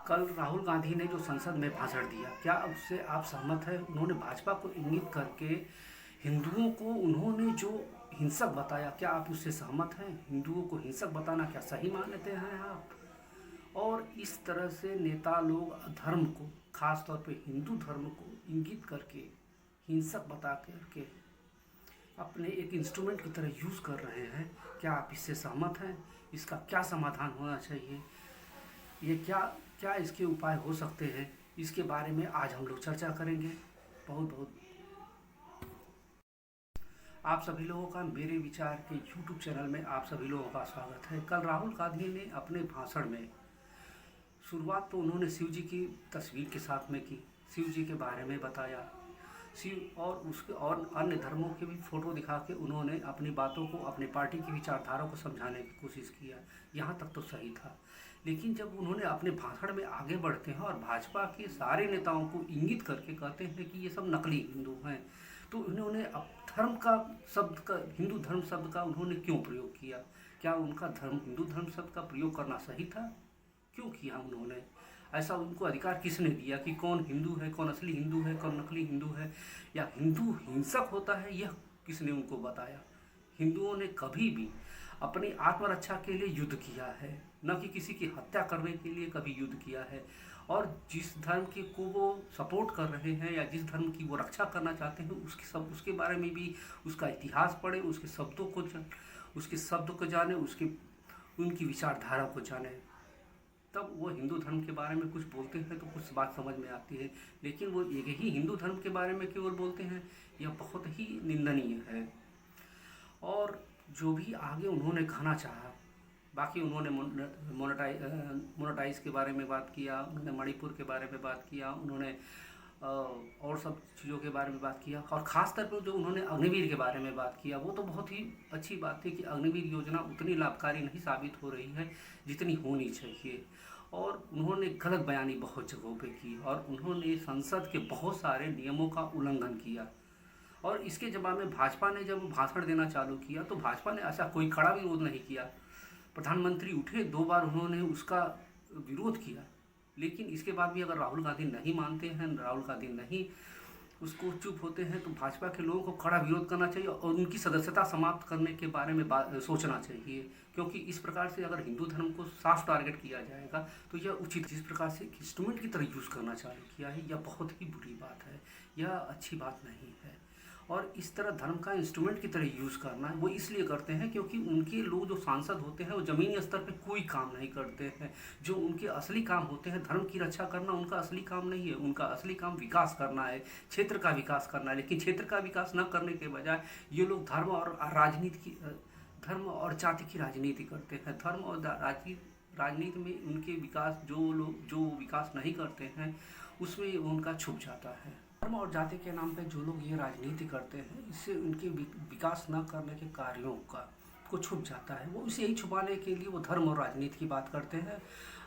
कल राहुल गांधी ने जो संसद में भाषण दिया, क्या उससे आप सहमत हैं? उन्होंने भाजपा को इंगित करके हिंदुओं को उन्होंने जो हिंसक बताया, क्या आप उससे सहमत हैं? हिंदुओं को हिंसक बताना क्या सही मानते हैं आप? और इस तरह से नेता लोग धर्म को, खास तौर पे हिंदू धर्म को इंगित करके हिंसक बता करके अपने एक इंस्ट्रूमेंट की तरह यूज़ कर रहे हैं। क्या आप इससे सहमत हैं? इसका क्या समाधान होना चाहिए? ये क्या क्या इसके उपाय हो सकते हैं? इसके बारे में आज हम लोग चर्चा करेंगे। बहुत बहुत आप सभी लोगों का मेरे विचार के यूट्यूब चैनल में आप सभी लोगों का स्वागत है। कल राहुल गांधी ने अपने भाषण में शुरुआत तो उन्होंने शिव जी की तस्वीर के साथ में की, शिव जी के बारे में बताया, शिव और उसके और अन्य धर्मों के भी फोटो दिखा के उन्होंने अपनी बातों को, अपनी पार्टी की विचारधारा को समझाने की कोशिश किया। यहाँ तक तो सही था, लेकिन जब उन्होंने अपने भाषण में आगे बढ़ते हैं और भाजपा के सारे नेताओं को इंगित करके कहते हैं कि ये सब नकली हिंदू हैं, तो उन्होंने अब धर्म का शब्द का, हिंदू धर्म शब्द का उन्होंने क्यों प्रयोग किया? क्या उनका धर्म, हिंदू धर्म शब्द का प्रयोग करना सही था? क्यों किया उन्होंने ऐसा? उनको अधिकार किसने दिया कि कौन हिंदू है, कौन असली हिंदू है, कौन नकली हिंदू है, या हिंदू हिंसक होता है, यह किसने उनको बताया? हिंदुओं ने कभी भी अपनी आत्मरक्षा के लिए युद्ध किया है, न कि किसी की हत्या करने के लिए कभी युद्ध किया है। और जिस धर्म के को वो सपोर्ट कर रहे हैं या जिस धर्म की वो रक्षा करना चाहते हैं, उसके बारे में भी उसका इतिहास पढ़े, उसके शब्दों को उसके शब्द को जाने, उनकी विचारधारा को जाने, तब वो हिंदू धर्म के बारे में कुछ बोलते हैं तो कुछ बात समझ में आती है। लेकिन वो एक ही हिंदू धर्म के बारे में केवल बोलते हैं, यह बहुत ही निंदनीय है। और जो भी आगे उन्होंने कहना चाहा, बाकी उन्होंने मोनेटाइज के बारे में बात किया, उन्होंने मणिपुर के बारे में बात किया, उन्होंने और सब चीज़ों के बारे में बात किया, और ख़ासतौर पर जो उन्होंने अग्निवीर के बारे में बात किया, वो तो बहुत ही अच्छी बात थी कि अग्निवीर योजना उतनी लाभकारी नहीं साबित हो रही है जितनी होनी चाहिए। और उन्होंने गलत बयानी बहुत जगहों पे की, और उन्होंने संसद के बहुत सारे नियमों का उल्लंघन किया। और इसके जवाब में भाजपा ने जब भाषण देना चालू किया तो भाजपा ने ऐसा कोई कड़ा विरोध नहीं किया। प्रधानमंत्री उठे, 2 बार उन्होंने उसका विरोध किया, लेकिन इसके बाद भी अगर राहुल गांधी नहीं मानते हैं, राहुल गांधी नहीं उसको चुप होते हैं, तो भाजपा के लोगों को कड़ा विरोध करना चाहिए और उनकी सदस्यता समाप्त करने के बारे में सोचना चाहिए। क्योंकि इस प्रकार से अगर हिंदू धर्म को साफ टारगेट किया जाएगा तो यह उचित, जिस प्रकार से इंस्ट्रूमेंट की तरह यूज़ करना चालू किया है, यह बहुत ही बुरी बात है, यह अच्छी बात नहीं है। और इस तरह धर्म का इंस्ट्रूमेंट की तरह यूज़ करना वो इसलिए करते हैं क्योंकि उनके लोग जो सांसद होते हैं वो ज़मीनी स्तर पे कोई काम नहीं करते हैं। जो उनके असली काम होते हैं, धर्म की रक्षा करना उनका असली काम नहीं है, उनका असली काम विकास करना है, क्षेत्र का विकास करना है। लेकिन क्षेत्र का विकास न करने के बजाय ये लोग धर्म और जाति की राजनीति करते हैं। धर्म और राजनीति में उनके विकास, जो विकास नहीं करते हैं उसमें उनका छुप जाता है। धर्म और जाति के नाम पे जो लोग ये राजनीति करते हैं, इससे उनके विकास न करने के कार्यों को छुप जाता है। वो इसे यही छुपाने के लिए वो धर्म और राजनीति की बात करते हैं।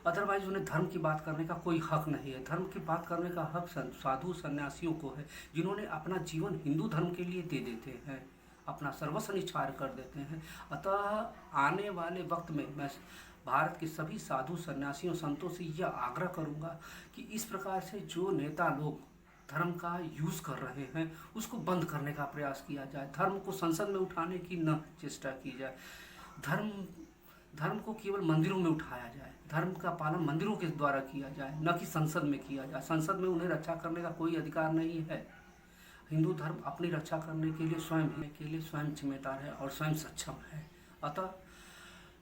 अदरवाइज उन्हें धर्म की बात करने का कोई हक नहीं है। धर्म की बात करने का हक साधु सन्यासियों को है, जिन्होंने अपना जीवन हिंदू धर्म के लिए दे देते हैं, अपना सर्वस्व निछावर कर देते हैं। अतः आने वाले वक्त में मैं भारत के सभी साधु सन्यासियों, संतों से यह आग्रह करूँगा कि इस प्रकार से जो नेता लोग धर्म का यूज़ कर रहे हैं उसको बंद करने का प्रयास किया जाए। धर्म को संसद में उठाने की न चेष्टा की जाए। धर्म को केवल मंदिरों में उठाया जाए, धर्म का पालन मंदिरों के द्वारा किया जाए, न कि संसद में किया जाए। संसद में उन्हें रक्षा करने का कोई अधिकार नहीं है। हिंदू धर्म अपनी रक्षा करने के लिए स्वयं जिम्मेदार है और स्वयं सक्षम है। अतः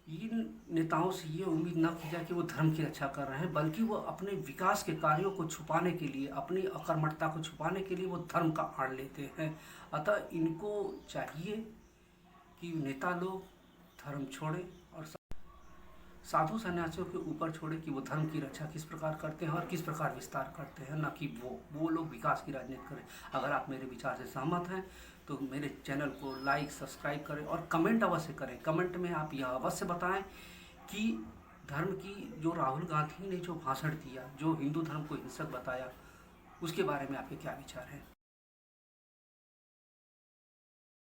इन नेताओं से ये उम्मीद ना की जाए कि वो धर्म की रक्षा कर रहे हैं, बल्कि वो अपने विकास के कार्यों को छुपाने के लिए, अपनी अकर्मठता को छुपाने के लिए वो धर्म का आड़ लेते हैं। अतः इनको चाहिए कि नेता लोग धर्म छोड़ें और साधु सन्यासियों के ऊपर छोड़े कि वो धर्म की रक्षा किस प्रकार करते हैं और किस प्रकार विस्तार करते हैं, ना कि वो लोग विकास की राजनीति करें। अगर आप मेरे विचार से सहमत हैं तो मेरे चैनल को लाइक, सब्सक्राइब करें और कमेंट अवश्य करें। कमेंट में आप यह अवश्य बताएं कि धर्म की जो राहुल गांधी ने जो भाषण दिया, जो हिंदू धर्म को हिंसक बताया, उसके बारे में आपके क्या विचार हैं।